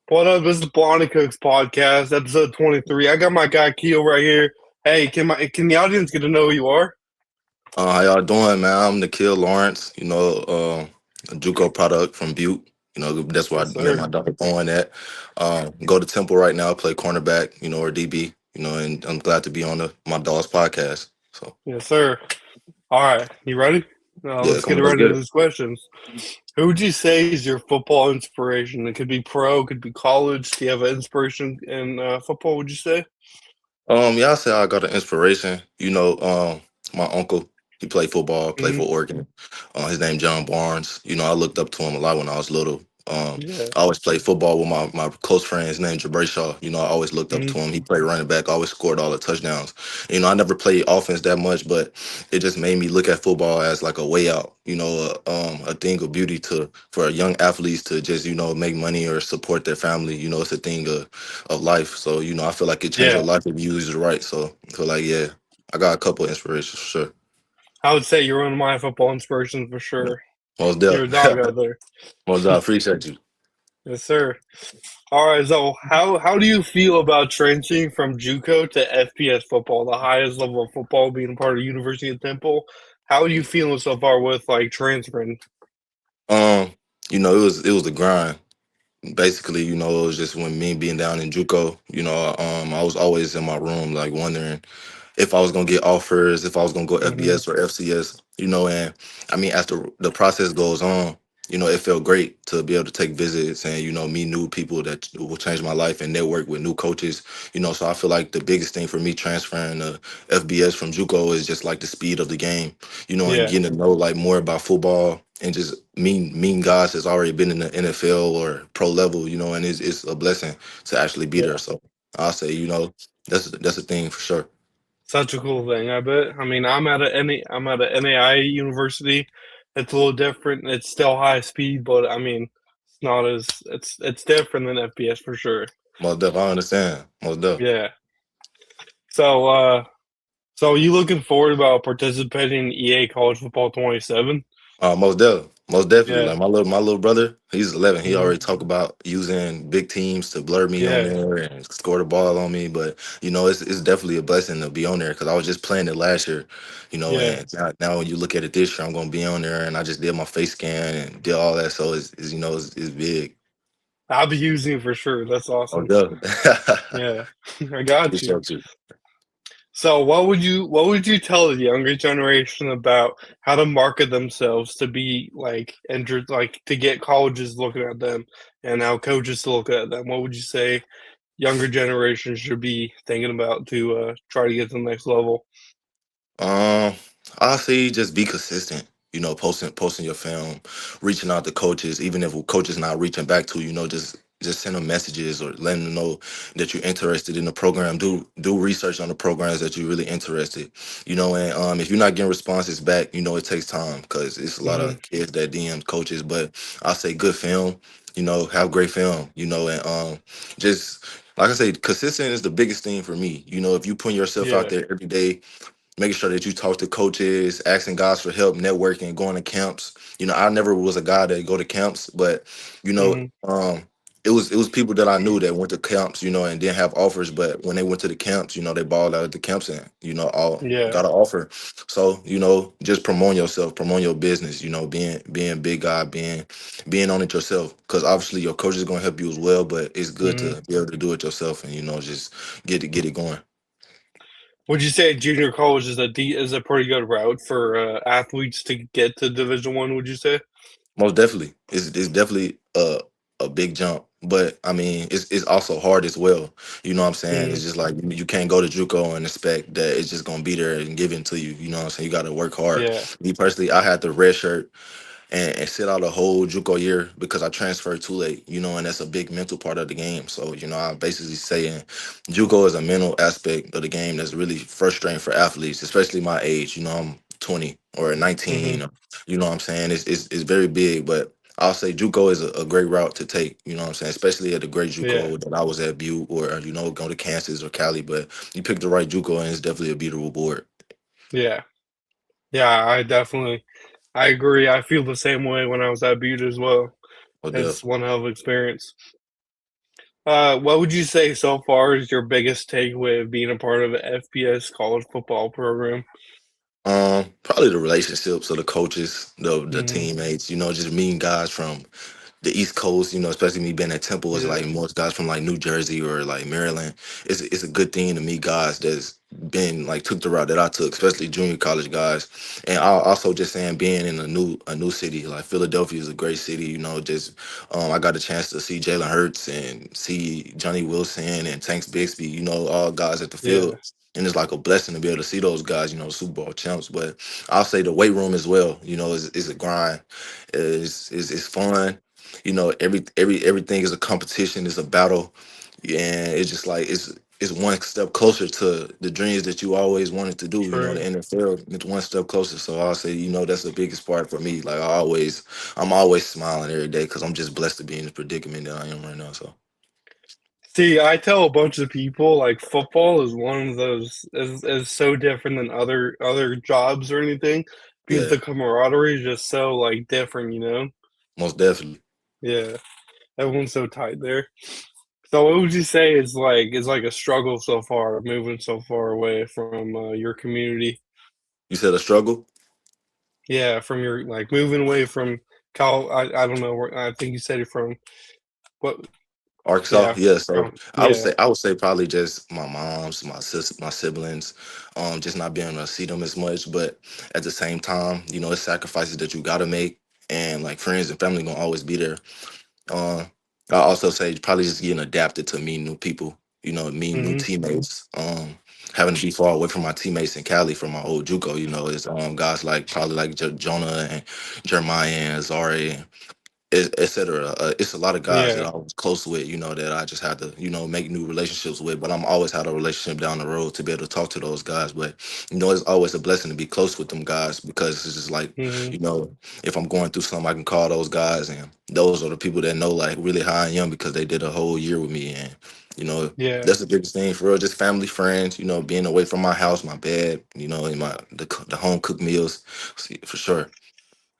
What up? This is the Blondie Cooks podcast, episode 23. I got my guy Keel right here. Hey, can the audience get to know who you are? How y'all doing, man? I'm Nakeel Lawrence, a Juco product from Butte. That's where I Yes, met sir. my daughter born at. Go to Temple right now, play cornerback, or DB, and I'm glad to be on my dog's podcast. So, Yes, sir. All right, you ready? yeah, Let's come get on, let's right get into it. these questions. Who would you say is your football inspiration? It could be pro, could be college. Do you have an inspiration in football? Would you say? Yeah, I say I got an inspiration. My uncle, he played football, played Hmm. for Oregon. His name John Barnes. I looked up to him a lot when I was little. Yeah. I always played football with my close friend. His name Shaw. I always looked up Hmm. to him. He played running back, always scored all the touchdowns. I never played offense that much, but it just made me look at football as like a way out. A thing of beauty to for young athletes to just make money or support their family. It's a thing of life. So, I feel like it changed your Yeah. life if you use it right. So I feel like, yeah, I got a couple of inspirations for sure. I would say you're one of my football inspirations for sure. Most You're a dog definitely. out there. Most definitely. Appreciate you. Yes, sir. All right, so how do you feel about transitioning from JUCO to FPS football, the highest level of football, being a part of University of Temple? How are you feeling so far with like transferring? Um, it was the grind. Basically, it was just when me being down in JUCO, I was always in my room like wondering if I was gonna get offers, if I was gonna go Hmm. FBS or FCS, and I mean as the process goes on, it felt great to be able to take visits and meet new people that will change my life and network with new coaches, so I feel like the biggest thing for me transferring to FBS from JUCO is just like the speed of the game, and Yeah, getting to know like more about football and just meeting guys that's already been in the NFL or pro level, and it's a blessing to actually be there. yeah, So I'll say, that's a thing for sure. such a cool thing. I bet. I mean, I'm at a NAI university. It's a little different. It's still high speed, but I mean, it's not as it's different than FBS for sure. Most definitely, I understand. Most definitely. Yeah. So, so are you looking forward about participating in EA College Football 27? Most definitely. Most definitely. Yeah. Like my little brother, he's 11. He Hmm. already talked about using big teams to blur me on Yeah. there and score the ball on me. But it's definitely a blessing to be on there because I was just playing it last year, Yeah. and now when you look at it this year, I'm gonna be on there and I just did my face scan and did all that. So it's big. I'll be using it for sure. That's Most awesome. definitely. Yeah. I got you. Appreciate you. So what would you tell the younger generation about how to market themselves to be like entered like to get colleges looking at them and how coaches to look at them? What would you say younger generations should be thinking about to try to get to the next level? Um, I say just be consistent. Posting your film, reaching out to coaches, even if coaches not reaching back to you, just send them messages or letting them know that you're interested in the program. Do research on the programs that you're really interested. And if you're not getting responses back, it takes time because it's a lot Hmm. of kids that DM coaches. But I say good film. Have great film. And just like I say, consistent is the biggest thing for me. If you put yourself out Yeah. there every day making sure that you talk to coaches, asking guys for help, networking, going to camps. I never was a guy that go to camps, but you know, Hmm. um, it was people that I knew that went to camps, and didn't have offers, but when they went to the camps, they balled out at the camps and all Yeah. got an offer. So just promote yourself, promote your business. Being a big guy, being on it yourself, because obviously your coach is gonna help you as well, but it's good Hmm. to be able to do it yourself and just get it going. Would you say junior college is is a pretty good route for athletes to get to Division 1? Would you say? Most definitely, it's definitely a big jump, but I mean, it's also hard as well. You know what I'm saying? Mm, It's just like you can't go to JUCO and expect that it's just gonna be there and given to you. You know what I'm saying? You got to work hard. yeah. Me personally, I had the red shirt and sit out a whole JUCO year because I transferred too late. And that's a big mental part of the game. So I'm basically saying JUCO is a mental aspect of the game that's really frustrating for athletes, especially my age. I'm 20 or Hmm. 19. You know what I'm saying? It's very big, but I'll say JUCO is a great route to take. You know what I'm saying? Especially at the great Yeah. JUCO that I was at Butte or go to Kansas or Cali. But you pick the right JUCO and it's definitely a beatable board. Yeah. Yeah. I agree. I feel the same way when I was at Butte as well. Or It's definitely. one hell of an experience. What would you say so far is your biggest takeaway of being a part of an FBS college football program? Probably the relationships of the coaches, the Hmm. teammates. Just meeting guys from the East Coast, especially me being at Temple, is like Yeah, most guys from like New Jersey or like Maryland. It's a good thing to meet guys that's been like took the route that I took, especially junior college guys. And I also just saying being in a new city like Philadelphia is a great city. Just I got a chance to see Jalen Hurts and see Johnny Wilson and Tanks Bixby. All guys at the yeah, field. And it's like a blessing to be able to see those guys, Super Bowl champs. But I'll say the weight room as well, is a grind. It's fun, everything is a competition, it's a battle, and it's just like it's one step closer to the dreams that you always wanted to do. The true. NFL, it's one step closer. So I'll say, that's the biggest part for me. Like I'm always smiling every day because I'm just blessed to be in the predicament that I am right now. So See, I tell a bunch of people like football is one of those is so different than other jobs or anything because yeah, the camaraderie is just so like different, you know? most definitely. Yeah, everyone's so tight there. So what would you say is like a struggle so far, moving so far away from your community? You said a struggle, Yeah, from your like moving away from Cal. I don't know where. I think you said it from what? Arkansas. Yeah, Yeah, so I would yeah. say I would say probably just my mom's, my sis, my siblings, just not being able to see them as much. But at the same time, it's sacrifices that you gotta make, and like friends and family gonna always be there. Uh, I also say probably just getting adapted to meeting new people, meeting new Hmm. teammates. Having to be far away from my teammates in Cali from my old Juco, is guys like probably like Jonah and Jeremiah and Zari, etc. It's a lot of guys that Yeah. I was close with, that I just had to, make new relationships with. But I'm always had a relationship down the road to be able to talk to those guys. But it's always a blessing to be close with them guys because it's just like, Hmm. you know, if I'm going through something, I can call those guys, and those are the people that know like really how I am because they did a whole year with me, and you know. Yeah. That's the biggest thing for real. Just family, friends. Being away from my house, my bed. And the home cooked meals, for sure.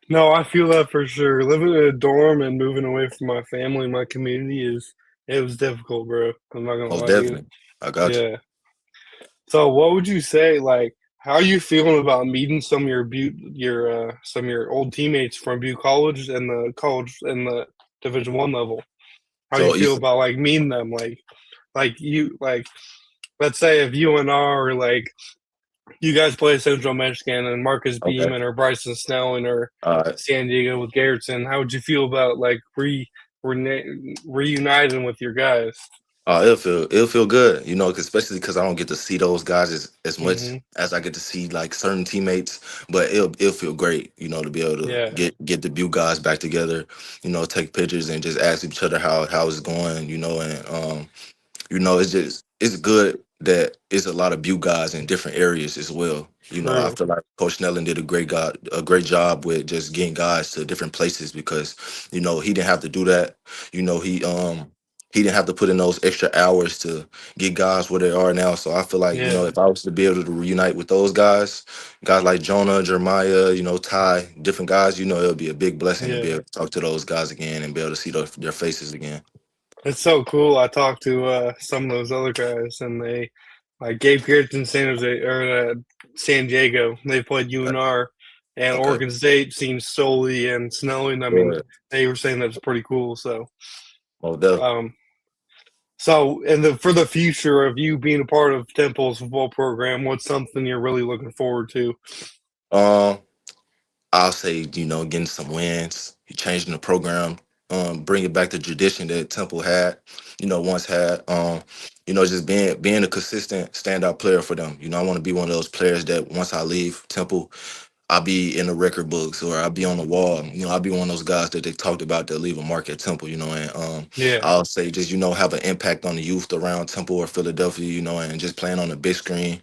No, I feel that for sure. Living in a dorm and moving away from my family, my community is it was difficult, bro. I'm not gonna Most lie to you. definitely. I got you. Yeah. So what would you say, like, how are you feeling about meeting some of some of your old teammates from Butte College and the college and the Division 1 level? How do you So you feel about like meeting them? Like you like let's say if you and R like you guys play Central Michigan and Marcus okay? Beeman or Bryson Snelling or All right. San Diego with Garrettson, how would you feel about like reuniting with your guys? It'll feel good, 'cause especially because I don't get to see those guys as much Hmm. as I get to see like certain teammates. But it'll feel great, to be able to Yeah. get the Butte guys back together, take pictures and just ask each other how it's going, and it's good that it's a lot of Butte guys in different areas as well. I True. feel like Coach Snelling did a great job with just getting guys to different places because he didn't have to do that. He didn't have to put in those extra hours to get guys where they are now. So I feel like Yeah. if I was to be able to reunite with those guys like Jonah, Jeremiah, Ty, different guys, it'll be a big blessing to be Yeah. able to talk to those guys again and be able to see their faces again. It's so cool. I talked to some of those other guys, and they like Gabe Garrettson, San Jose or San Diego. They played Okay. UNR, and Okay. Oregon State seems solely and Snelling. I mean, Yeah. they were saying that's pretty cool. Well, definitely. Um, and for the future of you being a part of Temple's football program, what's something you're really looking forward to? Um, I'll say, getting some wins, changing the program, bringing back the tradition that Temple had, once had. Just being a consistent standout player for them. I want to be one of those players that once I leave Temple, I'll be in the record books or I'll be on the wall. I'll be one of those guys that they talked about that leave a mark at Temple, and Yeah. I'll say just, have an impact on the youth around Temple or Philadelphia, and just playing on the big screen.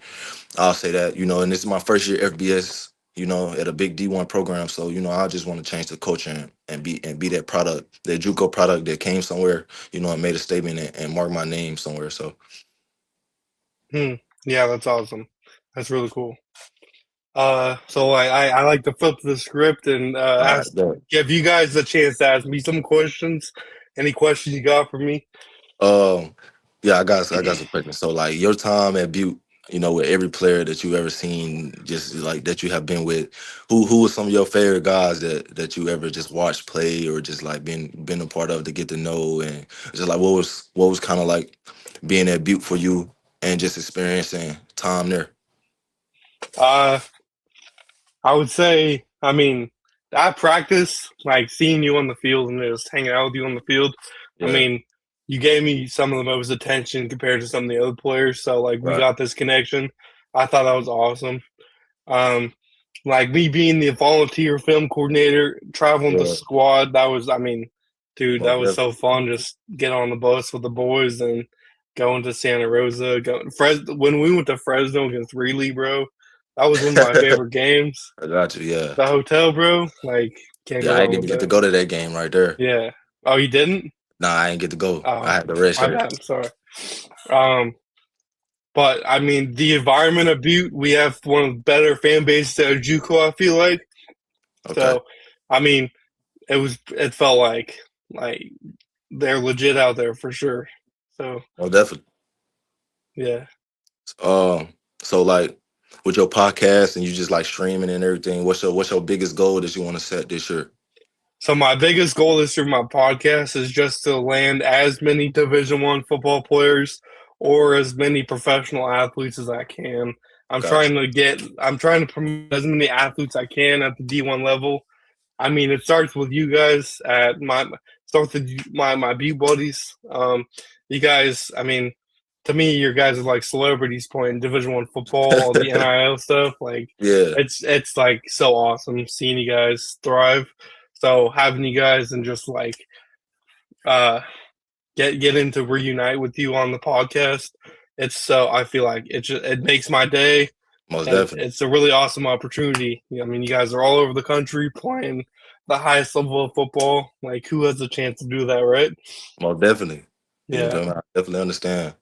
I'll say that, and this is my first year FBS, at a big D1 program. So, I just want to change the culture and be that product, that Juco product that came somewhere, and made a statement and mark my name somewhere. So, Hmm. Yeah, that's awesome. That's really cool. So I like to flip the script and all right, ask, give you guys a chance to ask me some questions. Any questions you got for me? Um, yeah, I got some questions. So like your time at Butte, with every player that you ever seen, just like that you have been with, who were some of your favorite guys that you ever just watched play or just like been a part of to get to know, and just like what was kind of like being at Butte for you and just experiencing time there. Uh, I would say, I mean, that practice, like seeing you on the field and just hanging out with you on the field, I Yeah, mean, you gave me some of the most attention compared to some of the other players. So, like, we right. got this connection. I thought that was awesome. Um, like me being the volunteer film coordinator, traveling the Yeah, squad, that was, I mean, dude, that most was definitely. so fun. Just get on the bus with the boys and going to Santa Rosa. When we went to Fresno against Greeley, bro, that was one of my favorite games. I got you. Yeah, The hotel, bro, like can't yeah. go I didn't wrong even with get to that. go to that game right there. Yeah. Oh, you didn't? Nah, I ain't get to go. I Oh, had the red my shirt. bad. I'm sorry. Um, but I mean, the environment of Butte, we have one of the better fan bases at Juco. I feel like Okay, so. I mean, it felt like they're legit out there for sure. So well, definitely. yeah. Um, so like with your podcast and you just like streaming and everything, what's your biggest goal that you want to set this year? So my biggest goal this year, my podcast, is just to land as many Division 1 football players or as many professional athletes as I can. Gotcha. I'm trying to promote as many athletes I can at the D1 level. I mean, it starts with you guys at my starts with my B buddies. You guys, I mean, to me, your guys are like celebrities playing Division 1 football, all the NIL stuff. Like, Yeah, it's like so awesome seeing you guys thrive. So having you guys and just like uh get into reunite with you on the podcast, it's so I feel like it makes my day, most and definitely, it's a really awesome opportunity. I mean, you guys are all over the country playing the highest level of football. Like, who has a chance to do that, right? most definitely. You Yeah, feel me? I definitely understand.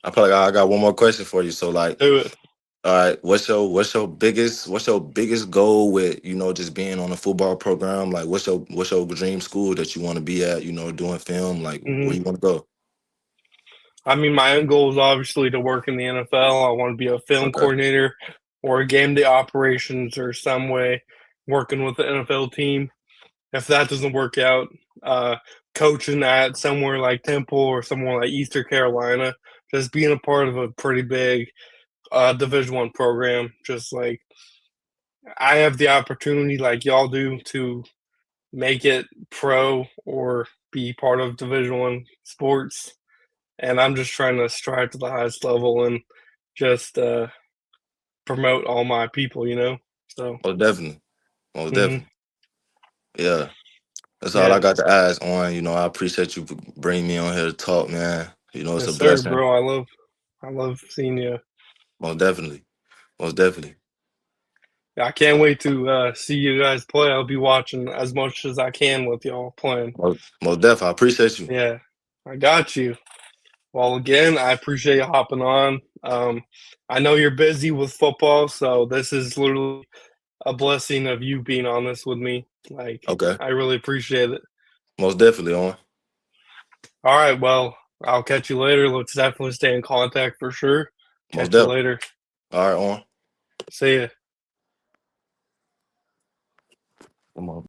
I got one more question for you. So like, do it. all right, what's your biggest goal with just being on a football program? Like, what's your dream school that you want to be at? Doing film. Like, Hmm. where you want to go? I mean, my end goal is obviously to work in the NFL. I want to be a film Okay, coordinator or a game day operations or some way working with the NFL team. If that doesn't work out, uh, coaching at somewhere like Temple or somewhere like Eastern Carolina, just being a part of a pretty big Division 1 program. Just like I have the opportunity, like y'all do, to make it pro or be part of Division 1 sports, and I'm just trying to strive to the highest level and just promote all my people, you know. So, most definitely, most mhm. definitely. Yeah. That's all I Yeah, got to ask on. I appreciate you bringing me on here to talk, man. It's yes, a sir, blessing. bro. I love seeing you. Most definitely. Most definitely. I can't wait to see you guys play. I'll be watching as much as I can with y'all playing. Most definitely. I appreciate you. Yeah, I got you. Well, again, I appreciate you hopping on. I know you're busy with football, so this is literally a blessing of you being on this with me. Like, Okay. I really appreciate it. Most definitely on. All right, well, I'll catch you later. Let's definitely stay in contact for sure. Most Catch you definitely. later. All right, on. See ya. Come on.